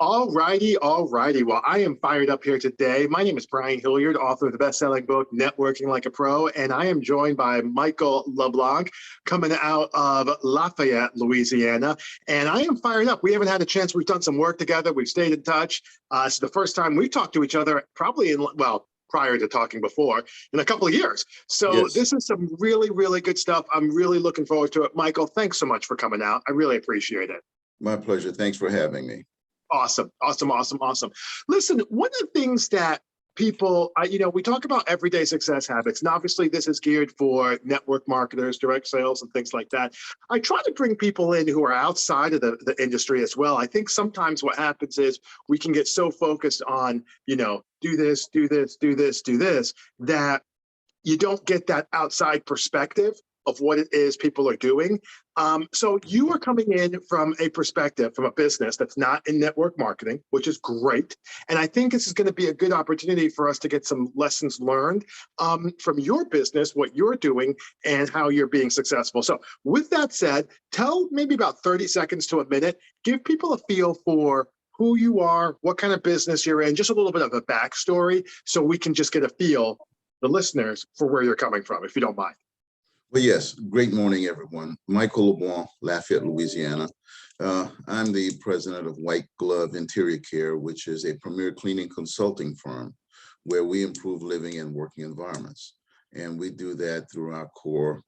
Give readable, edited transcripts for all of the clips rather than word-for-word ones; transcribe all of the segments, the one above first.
All righty, all righty. Well, I am fired up here today. My name is Brian Hilliard, author of the best-selling book, Networking Like a Pro, and I am joined by Michael LeBlanc, coming out of Lafayette, Louisiana, and I am fired up. We haven't had a chance. We've done some work together. We've stayed in touch. It's the first time we've talked to each other probably prior to talking before, in a couple of years. So Yes, this is some really, really good stuff. I'm really looking forward to it. Michael, thanks so much for coming out. I really appreciate it. my pleasure. Thanks for having me. Awesome, awesome, awesome, awesome. Listen, one of the things that people, we talk about everyday success habits, and obviously this is geared for network marketers, direct sales, and things like that. I try to bring people in who are outside of the industry as well. I think sometimes what happens is we can get so focused on, do this, do this, do this, do this, that you don't get that outside perspective of what it is people are doing. So you are coming in from a perspective, from a business that's not in network marketing, which is great. And I think this is going to be a good opportunity for us to get some lessons learned from your business, what you're doing, and how you're being successful. So with that said, tell maybe about 30 seconds to a minute, give people a feel for who you are, what kind of business you're in, just a little bit of a backstory so we can just get a feel, the listeners, for where you're coming from, if you don't mind. Well, yes, great morning, everyone. Michael LeBlanc, Lafayette, Louisiana. I'm the president of White Glove Interior Care, which is a premier cleaning consulting firm where we improve living and working environments. And we do that through our core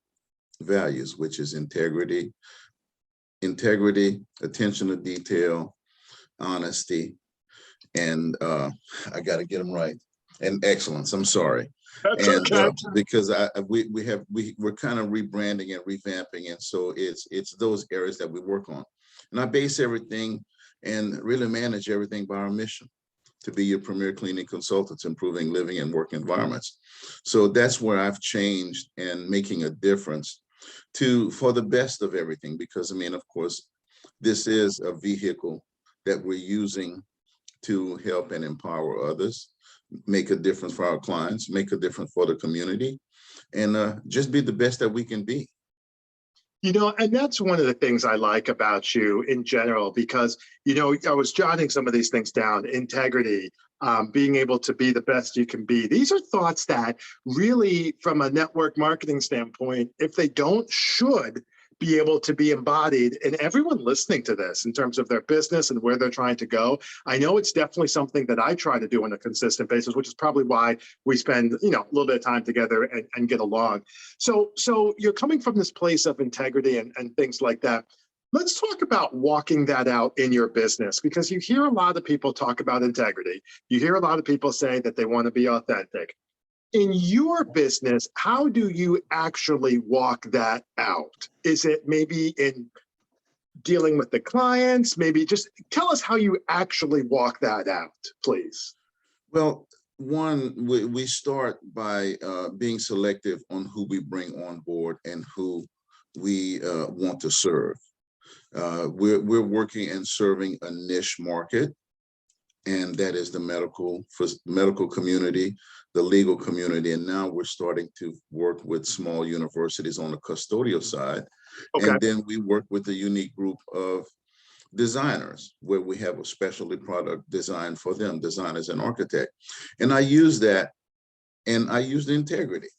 values, which is integrity, attention to detail, honesty, and I got to get them right, and excellence. I'm sorry. That's And okay. because we're kind of rebranding and revamping, and so it's those areas that we work on. And I base everything and really manage everything by our mission to be your premier cleaning consultants, improving living and work environments. So that's where I've changed and making a difference for the best of everything, because I mean, of course, this is a vehicle that we're using to help and empower others, make a difference for our clients, make a difference for the community, and just be the best that we can be. And that's one of the things I like about you in general, because, I was jotting some of these things down: integrity, being able to be the best you can be. These are thoughts that really, from a network marketing standpoint, if they don't, should be able to be embodied in everyone listening to this in terms of their business and where they're trying to go. I know it's definitely something that I try to do on a consistent basis, which is probably why we spend, a little bit of time together and get along. So you're coming from this place of integrity and things like that. Let's talk about walking that out in your business, because you hear a lot of people talk about integrity. You hear a lot of people say that they want to be authentic. In your business, how do you actually walk that out? Is it maybe in dealing with the clients? Maybe just tell us how you actually walk that out, please. Well, one, we start by being selective on who we bring on board and who we want to serve. We're working and serving a niche market, and that is the medical community, the legal community, and now we're starting to work with small universities on the custodial side. Okay. And then we work with a unique group of designers where we have a specialty product designed for them, designers and architect. And I use that, and I use the integrity.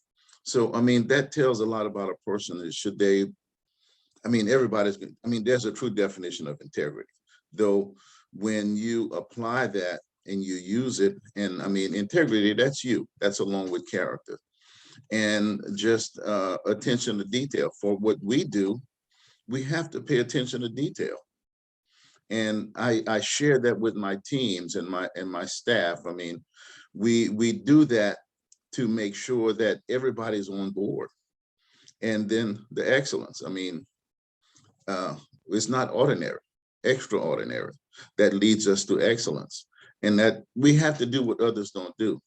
So, I mean, that tells a lot about a person. There's a true definition of integrity, though. When you apply that and you use it, and I mean, integrity, that's along with character and just attention to detail. For what we do, we have to pay attention to detail. And I share that with my teams and my staff. I mean, we do that to make sure that everybody's on board. And then the excellence, I mean, it's not ordinary, extraordinary, that leads us to excellence, and that we have to do what others don't do.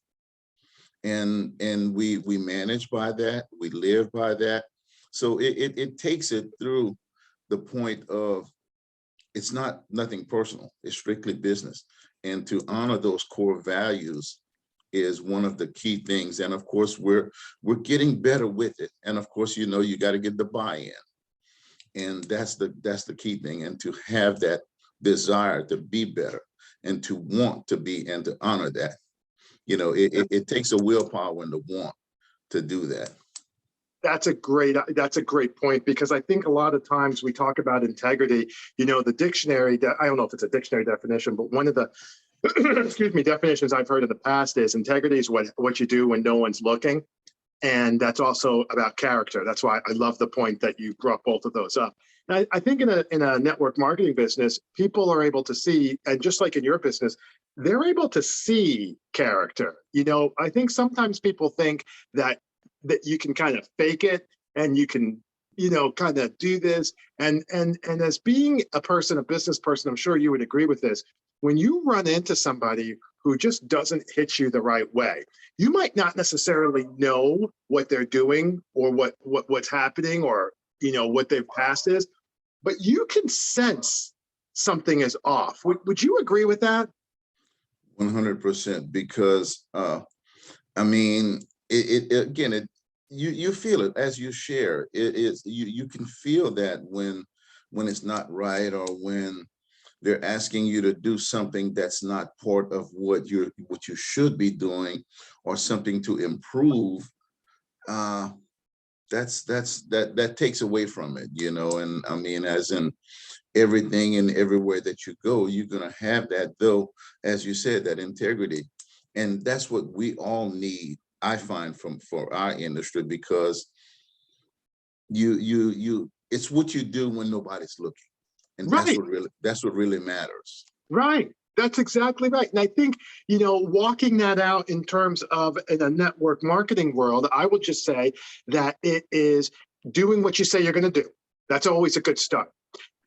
And we manage by that, we live by that. So it takes it through the point of, it's nothing personal, it's strictly business. And to honor those core values is one of the key things. And of course, we're getting better with it. And of course, you got to get the buy-in. And that's the key thing. And to have that desire to be better and to want to be and to honor that. It takes a willpower and the want to do that. That's a great point, because I think a lot of times we talk about integrity, the dictionary, I don't know if it's a dictionary definition, but one of the excuse me, definitions I've heard in the past is integrity is what you do when no one's looking. And that's also about character. That's why I love the point that you brought both of those up. And I think in a network marketing business, people are able to see, and just like in your business, they're able to see character. I think sometimes people think that you can kind of fake it and you can, kind of do this. And as being a business person, I'm sure you would agree with this. When you run into somebody who just doesn't hit you the right way, you might not necessarily know what they're doing or what's happening, or what their past is, but you can sense something is off. Would you agree with that? 100%, because I mean, you feel it as you share. It is you can feel that when it's not right, or when they're asking you to do something that's not part of what you should be doing, or something to improve. That takes away from it, and I mean, as in everything and everywhere that you go, you're going to have that, though, as you said, that integrity. And that's what we all need, I find, for our industry, because it's what you do when nobody's looking. And Right. that's what really matters. Right. That's exactly right. And I think, walking that out in terms of in a network marketing world, I would just say that it is doing what you say you're going to do. That's always a good start.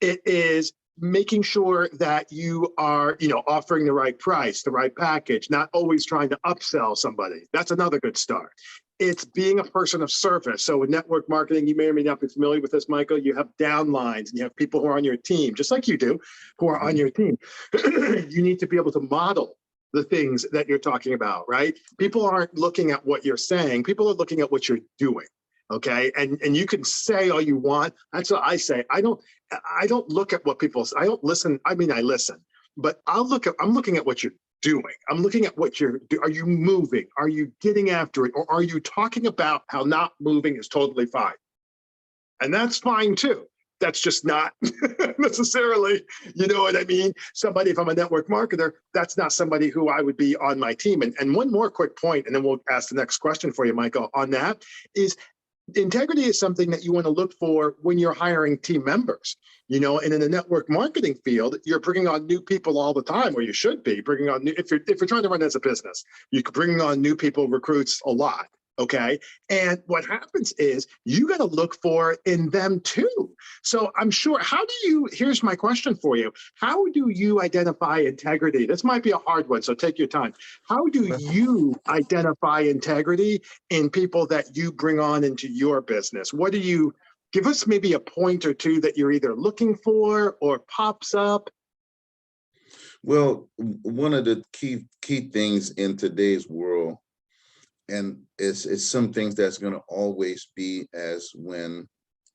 It is making sure that you are, offering the right price, the right package, not always trying to upsell somebody. That's another good start. It's being a person of service. So in network marketing, you may or may not be familiar with this, Michael, you have downlines and you have people who are on your team, just like you do, who are on your team. You need to be able to model the things that you're talking about, right? People aren't looking at what you're saying. People are looking at what you're doing. Okay. And you can say all you want. That's what I say. I don't look at what people say. I don't listen. I mean, I listen, but I'm looking at what you're doing. I'm looking at what you're doing. Are you moving? Are you getting after it? Or are you talking about how not moving is totally fine? And that's fine too. That's just not necessarily, you know what I mean? Somebody, if I'm a network marketer, that's not somebody who I would be on my team. And one more quick point, and then we'll ask the next question for you, Michael, on that is integrity is something that you want to look for when you're hiring team members, and in the network marketing field, you're bringing on new people all the time, or you should be bringing on new, if you're trying to run as a business, you're bringing on new people, recruits a lot. Okay. And what happens is you got to look for in them too. So I'm sure, here's my question for you. How do you identify integrity? This might be a hard one, so take your time. How do you identify integrity in people that you bring on into your business? What do you give us, maybe a point or two that you're either looking for or pops up? Well, one of the key things in today's world, and it's some things that's going to always be as when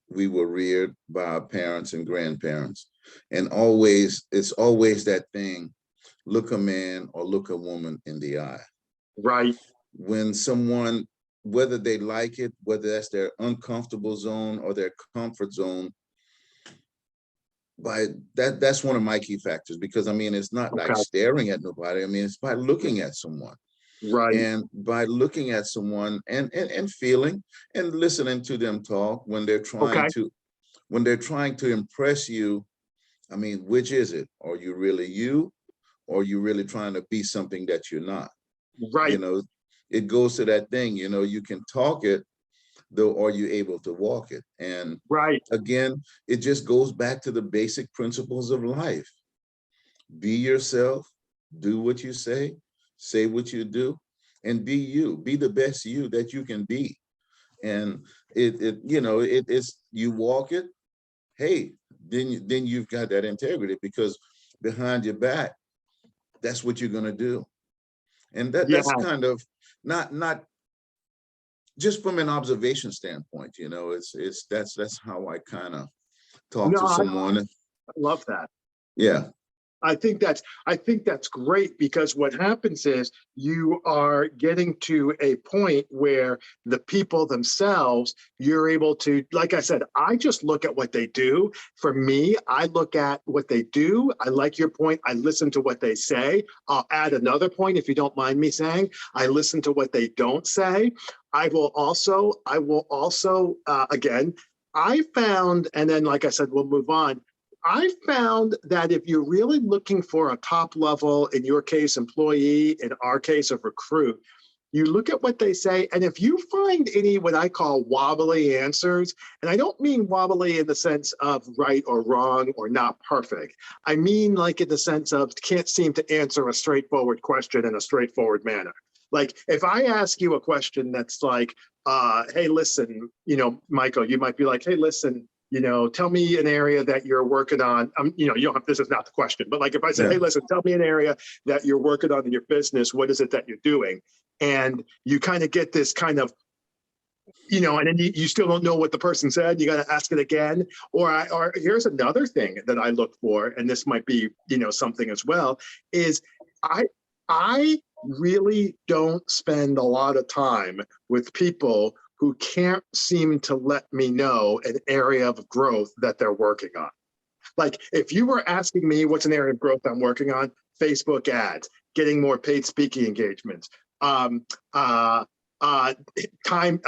we were reared by our parents and grandparents, and it's always that thing: look a man or look a woman in the eye. Right. When someone, whether they like it, whether that's their uncomfortable zone or their comfort zone, that's one of my key factors, because I mean, it's not like staring at nobody. I mean, it's by looking at someone. Right. And by looking at someone and feeling and listening to them talk when they're trying to impress you. I mean, which is it? Are you really you, or are you really trying to be something that you're not? Right. It goes to that thing, you can talk it, though, are you able to walk it? And Right. again, it just goes back to the basic principles of life. Be yourself, do what you say what you do, and be you. Be the best you that you can be. And it's you walk it. Hey, then you've got that integrity, because behind your back, that's what you're gonna do. And Yeah. that's kind of not just from an observation standpoint. That's how I kind of talk No, to I someone. love that. Yeah. I think that's great, because what happens is you are getting to a point where the people themselves, you're able to, like I said, I just look at what they do. For me, I look at what they do. I like your point. I listen to what they say. I'll add another point, if you don't mind me saying. I listen to what they don't say. I will also, again, I found, and then like I said, we'll move on. I found that if you're really looking for a top level, in your case, employee, in our case, a recruit, you look at what they say, and if you find any what I call wobbly answers, and I don't mean wobbly in the sense of right or wrong or not perfect. I mean like in the sense of can't seem to answer a straightforward question in a straightforward manner. Like if I ask you a question that's like, hey, listen, Michael, you might be like, hey, listen, tell me an area that you're working on. You don't have, this is not the question, but like if I say, hey, listen, tell me an area that you're working on in your business, what is it that you're doing? And you kind of get this kind of, and then you still don't know what the person said. You got to ask it again. Or here's another thing that I look for, and this might be, something as well, is I really don't spend a lot of time with people who can't seem to let me know an area of growth that they're working on. Like if you were asking me what's an area of growth I'm working on, Facebook ads, getting more paid speaking engagements, some time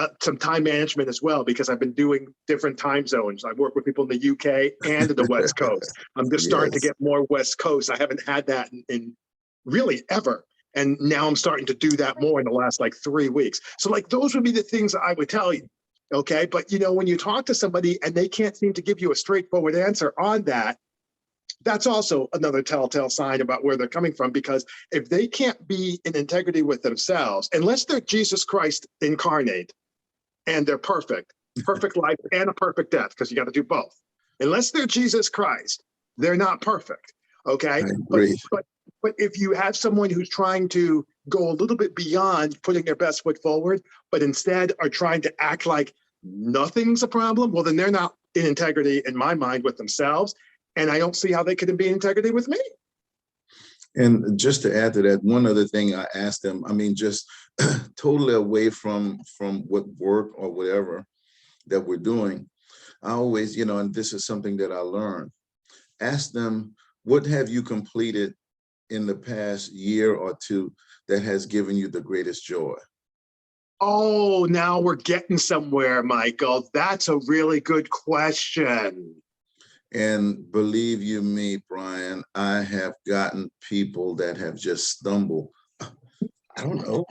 management as well, because I've been doing different time zones. I work with people in the UK and the West Coast. I'm just starting to Yes. get more West Coast. I haven't had that in really ever. And now I'm starting to do that more in the last like 3 weeks. So like those would be the things I would tell you. Okay. But when you talk to somebody and they can't seem to give you a straightforward answer on that, that's also another telltale sign about where they're coming from. Because if they can't be in integrity with themselves, unless they're Jesus Christ incarnate and they're perfect life and a perfect death, because you got to do both. Unless they're Jesus Christ, they're not perfect. Okay. I agree. But if you have someone who's trying to go a little bit beyond putting their best foot forward, but instead are trying to act like nothing's a problem, well, then they're not in integrity in my mind with themselves. And I don't see how they could be in integrity with me. And just to add to that, one other thing I asked them, just totally away from what work or whatever that we're doing, I always, and this is something that I learned, ask them, what have you completed in the past year or two that has given you the greatest joy? Oh, now we're getting somewhere, Michael. That's a really good question. And believe you me, Brian, I have gotten people that have just stumbled. I don't know.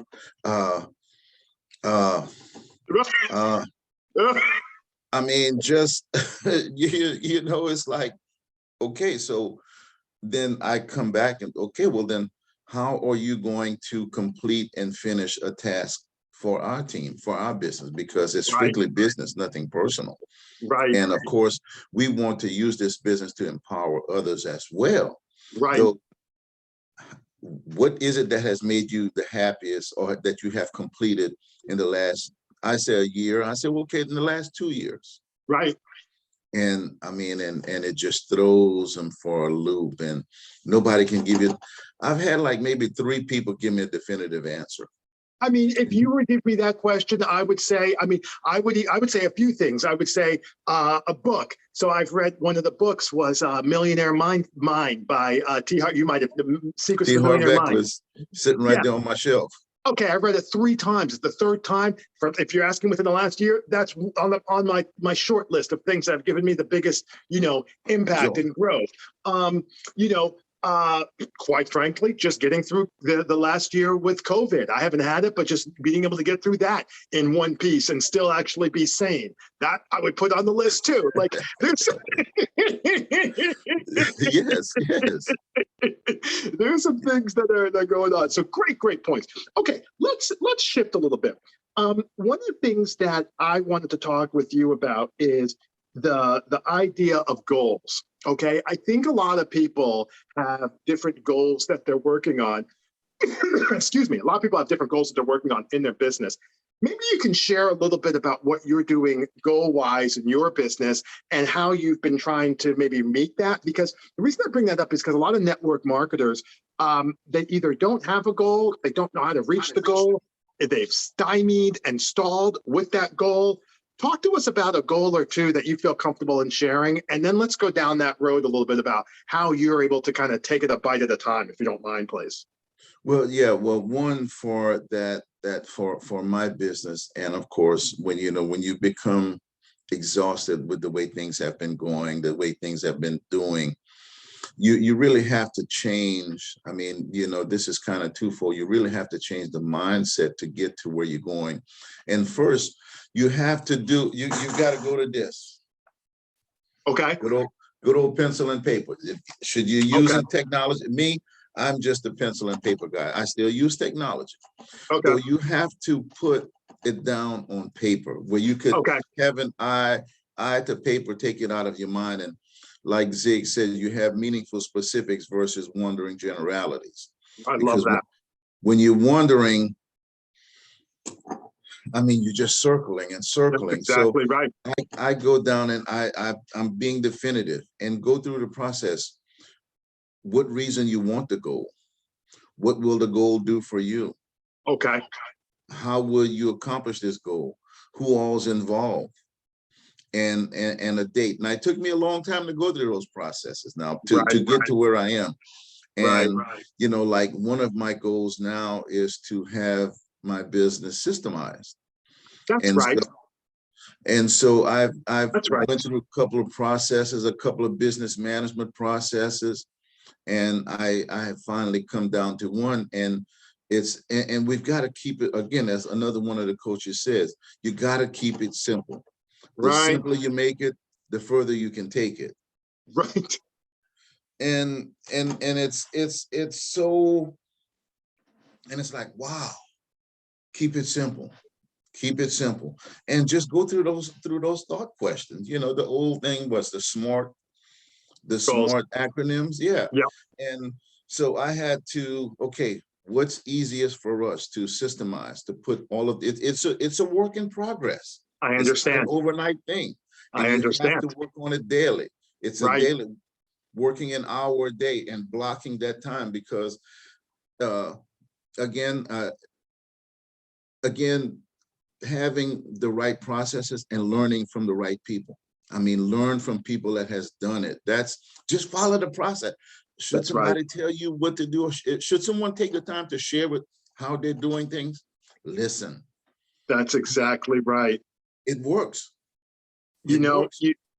Just, it's like, okay, so then I come back and, okay, well then, how are you going to complete and finish a task for our team, for our business? Because it's strictly business, nothing personal. Right. And of course, we want to use this business to empower others as well. Right. So what is it that has made you the happiest, or that you have completed in the last, I say a year? I said, well, okay, in the last 2 years. Right. And and it just throws them for a loop, and nobody can give you. I've had like maybe 3 people give me a definitive answer. If you were to give me that question, I would say, I would say a few things. I would say a book. So I've read, one of the books was Millionaire Mind by T. Harv. You might have, The Secrets T. of the Harv Millionaire Mind. Eker's sitting right there on my shelf. Okay, I've read it 3 times. The third time, if you're asking within the last year, that's on my short list of things that have given me the biggest, impact and growth. Quite frankly, just getting through the last year with COVID. I haven't had it, but just being able to get through that in one piece and still actually be sane. That I would put on the list too. Like there's yes. there's some things that are going on. So great points. Okay, let's shift a little bit. One of the things that I wanted to talk with you about is the idea of goals. Okay, I think a lot of people have different goals that they're working on. Excuse me. A lot of people have different goals that they're working on in their business. Maybe you can share a little bit about what you're doing goal-wise in your business and how you've been trying to maybe meet that. Because the reason I bring that up is because a lot of network marketers, they either don't have a goal, they don't know how to reach the goal, they've stymied and stalled with that goal. Talk to us about a goal or two that you feel comfortable in sharing, and then let's go down that road a little bit about how you're able to kind of take it a bite at a time, if you don't mind, please. Well, yeah, well, one for for my business, and of course, when when you become exhausted with the way things have been going, the way things have been doing, you really have to change. I mean, this is kind of twofold. You really have to change the mindset to get to where you're going. And first, you have to do you've got to go to this. Okay. Good old pencil and paper. Should you using technology? Me, I'm just a pencil and paper guy. I still use technology. Okay. So you have to put it down on paper where you could have an eye to paper, take it out of your mind. And like Zig said, you have meaningful specifics versus wandering generalities. I love that. When you're wandering, I mean, you're just circling and circling. That's exactly right. I go down and I'm being definitive and go through the process. What reason you want the goal? What will the goal do for you? Okay. How will you accomplish this goal? Who all's involved? And a date. And it took me a long time to go through those processes now to get to where I am. And like one of my goals now is to have my business systemized. That's right. And so I've went through a couple of processes, a couple of business management processes, and I have finally come down to one. And and we've got to keep it, again, as another one of the coaches says, you got to keep it simple. The simpler you make it, the further you can take it. Right. And it's so, and it's like, wow, keep it simple. Keep it simple. And just go through those thought questions. The old thing was the SMART acronyms. Yeah. And so I had to, okay, what's easiest for us to systemize, to put all of it? It's a work in progress. I understand. It's an overnight thing. And I understand. You have to work on it daily. It's a daily, working an hour a day and blocking that time, because again, having the right processes and learning from the right people. I mean, learn from people that has done it. That's just follow the process. Should somebody tell you what to do? Should someone take the time to share with how they're doing things? Listen. That's exactly right. It works. You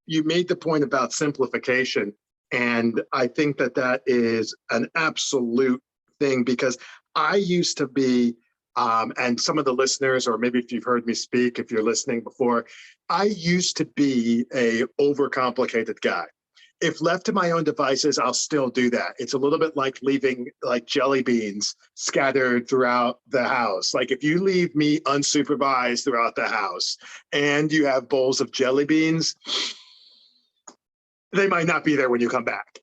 made the point about simplification, and I think that is an absolute thing, because I used to be, and some of the listeners, or maybe if you've heard me speak, if you're listening before, I used to be a overcomplicated guy. If left to my own devices, I'll still do that. It's a little bit like leaving like jelly beans scattered throughout the house. Like if you leave me unsupervised throughout the house and you have bowls of jelly beans, they might not be there when you come back.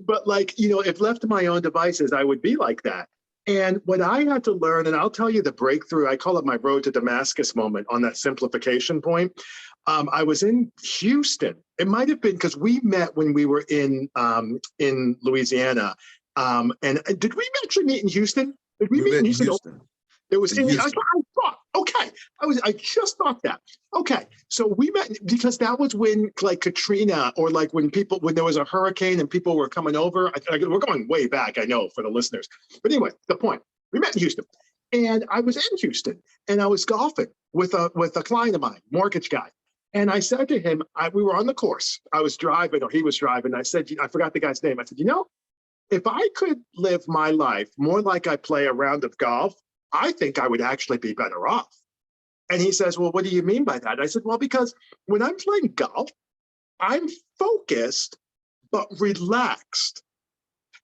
But if left to my own devices, I would be like that. And what I had to learn, and I'll tell you the breakthrough, I call it my road to Damascus moment on that simplification point. I was in Houston. It might have been because we met when we were in Louisiana. And did we actually meet in Houston? Did we meet in Houston? It was in Houston. I thought, okay. I just thought that. Okay. So we met because that was when like Katrina, or like when there was a hurricane and people were coming over. We're going way back, I know, for the listeners. But anyway, the point, we met in Houston. And I was in Houston and I was golfing with a client of mine, mortgage guy. And I said to him, we were on the course. I was driving, or he was driving. I said, I forgot the guy's name. I said, if I could live my life more like I play a round of golf, I think I would actually be better off. And he says, well, what do you mean by that? I said, well, because when I'm playing golf, I'm focused, but relaxed.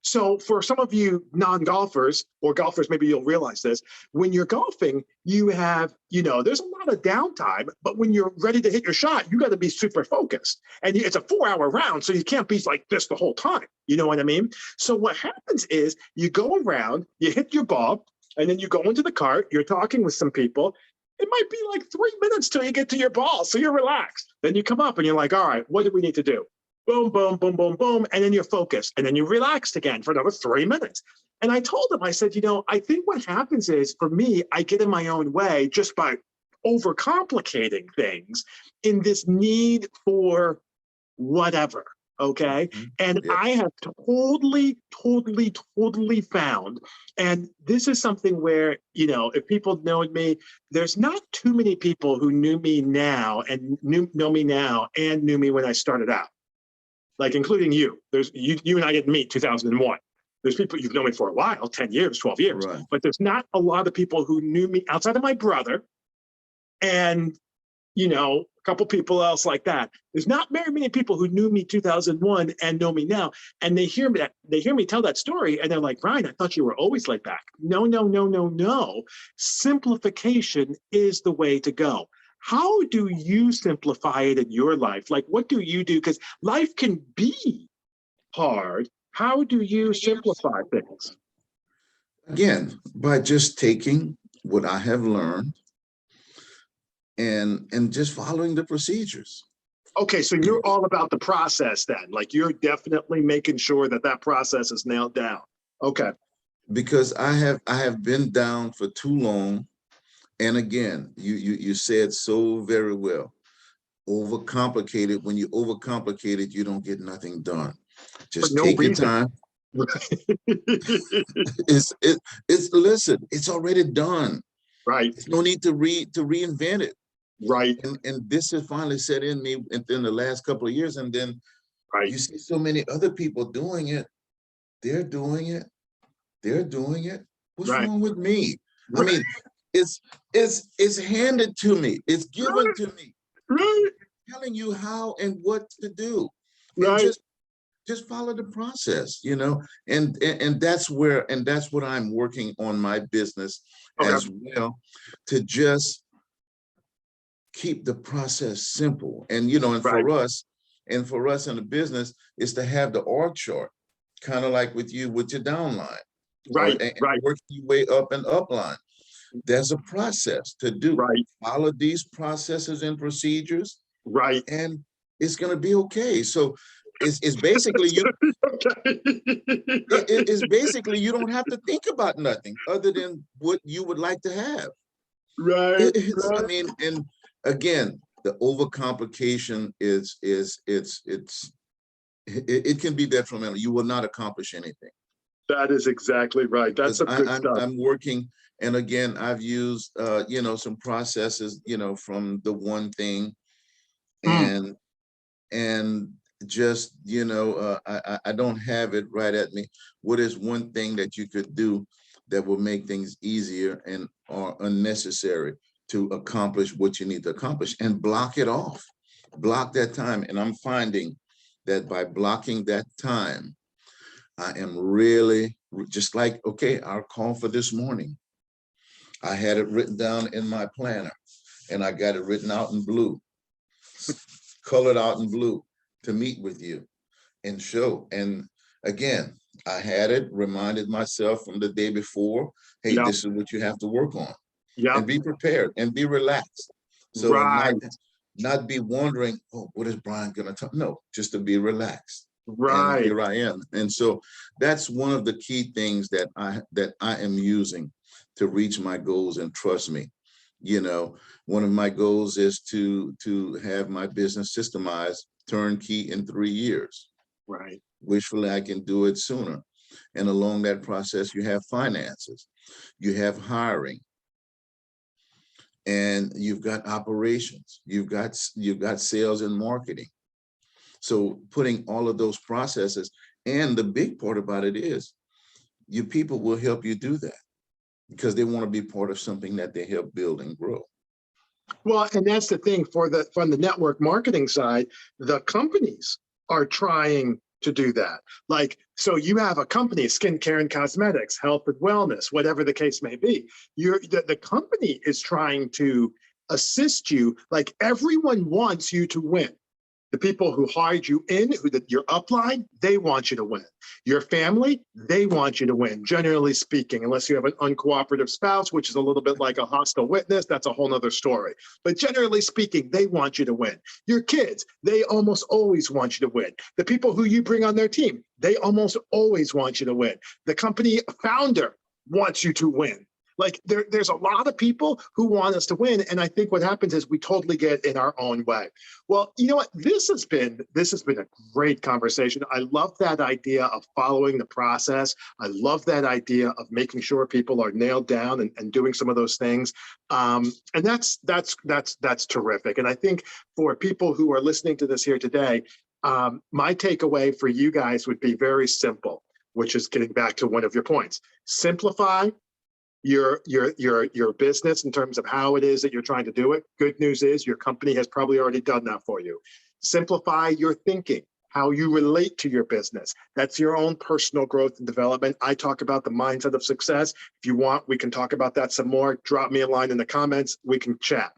So for some of you non-golfers or golfers, maybe you'll realize this. When you're golfing, you have, there's a lot of downtime, but when you're ready to hit your shot, you got to be super focused. And it's a 4-hour round, so you can't be like this the whole time. You know what I mean? So what happens is you go around, you hit your ball, And then you go into the cart, you're talking with some people. It might be like 3 minutes till you get to your ball. So you're relaxed. Then you come up and you're like, all right, what do we need to do? Boom, boom, boom, boom, boom. And then you're focused. And then you relaxed again for another 3 minutes. And I told him, I said, I think what happens is for me, I get in my own way just by overcomplicating things in this need for whatever. Okay. And Yeah. I have totally found, and this is something where, if people know me, there's not too many people who knew me now and know me now and knew me when I started out, like including you. There's you and I didn't meet 2001. There's people you've known me for a while, 10 years, 12 years, Right. but there's not a lot of people who knew me outside of my brother and a couple people else like that. There's not very many people who knew me 2001 and know me now. And they hear me tell that story and they're like, Brian, I thought you were always like that. No, no, no, no, no. Simplification is the way to go. How do you simplify it in your life? Like, what do you do? Because life can be hard. How do you simplify things? Again, by just taking what I have learned and just following the procedures. Okay, so you're all about the process then. Like you're definitely making sure that process is nailed down. Okay. Because I have been down for too long. And again, you said so very well. Overcomplicated. When you overcomplicate it, you don't get nothing done. For Just no take your reason. time. Listen, it's already done. Right. There's no need to reinvent it. Right. And this has finally set in me in the last couple of years. And then Right. you see so many other people doing it. They're doing it. They're doing it. What's Right. wrong with me? I Right. mean, it's handed to me. It's given to me. Right. Telling you how and what to do. And Right. just follow the process, and that's what I'm working on my business Okay. as well, to just keep the process simple. And Right. and for us in the business is to have the org chart, kind of like with you with your downline, or Right. and Right. working your way up and upline. There's a process to do. Right. Follow these processes and procedures, Right. and it's going to be okay. So it's basically Okay. it's basically you don't have to think about nothing other than what you would like to have. Right. I Right. mean, and again, the overcomplication it can be detrimental. You will not accomplish anything. That is exactly right. That's Because some good stuff. I'm working, and again, I've used some processes, from the one thing, Mm. and just I don't have it right at me. What is one thing that you could do that will make things easier and or unnecessary to accomplish what you need to accomplish, and block it off, block that time. And I'm finding that by blocking that time, I am really just like, okay, our call for this morning, I had it written down in my planner and I got it written out in blue, colored out in blue, to meet with you and show. And again, I had it, reminded myself from the day before, hey, Yeah. this is what you have to work on, Yeah. and be prepared and be relaxed. So, and Right. not be wondering, oh, what is Brian gonna talk? No, just to be relaxed. And Right. here I am. And so that's one of the key things that I am using to reach my goals. And trust me, one of my goals is to have my business systemized, turnkey, in 3 years. Right. Wishfully, I can do it sooner. And along that process, you have finances, you have hiring, and you've got operations, you've got sales and marketing. So putting all of those processes, and the big part about it is your people will help you do that because they want to be part of something that they help build and grow. Well, and that's the thing from the network marketing side, the companies are trying to do that. Like, so you have a company, skincare and cosmetics, health and wellness, whatever the case may be. The company is trying to assist you. Like everyone wants you to win. The people who hired you in, your upline, they want you to win. Your family, they want you to win, generally speaking, unless you have an uncooperative spouse, which is a little bit like a hostile witness. That's a whole nother story. But generally speaking, they want you to win. Your kids, they almost always want you to win. The people who you bring on their team, they almost always want you to win. The company founder wants you to win. Like there's a lot of people who want us to win. And I think what happens is we totally get in our own way. Well, you know what? This has been a great conversation. I love that idea of following the process. I love that idea of making sure people are nailed down and doing some of those things. And that's terrific. And I think for people who are listening to this here today, my takeaway for you guys would be very simple, which is getting back to one of your points. Simplify your business in terms of how it is that you're trying to do it. Good news is your company has probably already done that for you. Simplify your thinking, how you relate to your business. That's your own personal growth and development. I talk about the mindset of success. If you want, we can talk about that some more. Drop me a line in the comments. We can chat.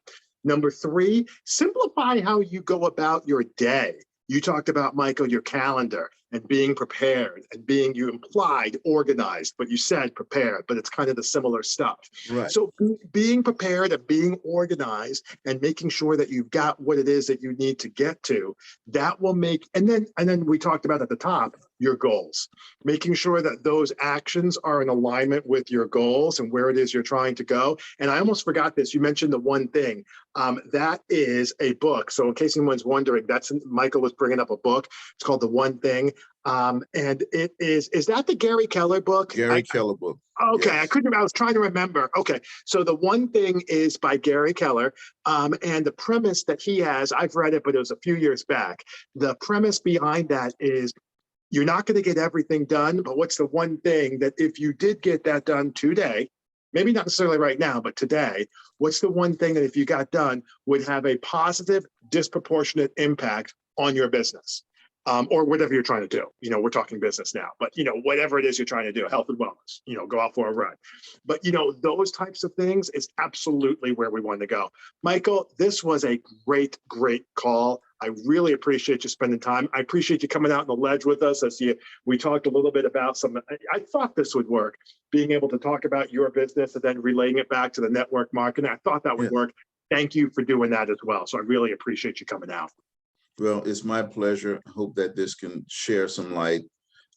Number 3, simplify how you go about your day. You talked about, Michael, your calendar and being prepared and you implied organized, but you said prepared, but it's kind of the similar stuff. Right. So being prepared and being organized and making sure that you've got what it is that you need to get to, that will make, and then we talked about at the top, your goals, making sure that those actions are in alignment with your goals and where it is you're trying to go. And I almost forgot this. You mentioned the one thing. That is a book. So in case anyone's wondering, Michael was bringing up a book. It's called The One Thing. And it is that the Gary Keller book? Gary Keller book. Okay, yes. I was trying to remember. Okay, so The One Thing is by Gary Keller. And the premise that he has, I've read it, but it was a few years back. The premise behind that is you're not going to get everything done, but what's the one thing that if you did get that done today, maybe not necessarily right now, but today, what's the one thing that if you got done would have a positive, disproportionate impact on your business? Or whatever you're trying to do. We're talking business now, but whatever it is you're trying to do, health and wellness, go out for a run. But those types of things is absolutely where we want to go. Michael, this was a great call. I really appreciate you spending time. I appreciate you coming out on the ledge with us we talked a little bit about I thought this would work, being able to talk about your business and then relaying it back to the network marketing. I thought that would work. Thank you for doing that as well. So I really appreciate you coming out. Well, it's my pleasure. I hope that this can share some light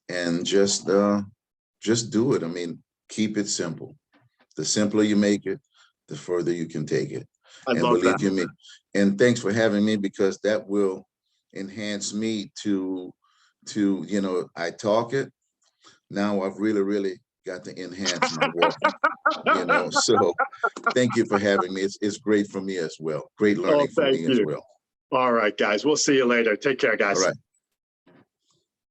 and just do it. I mean, keep it simple. The simpler you make it, the further you can take it. I love that. Believe me, and thanks for having me, because that will enhance me to I talk it. Now I've really got to enhance my walking. So thank you for having me. It's great for me as well. Great learning for me as well. All right, guys. We'll see you later. Take care, guys. All right.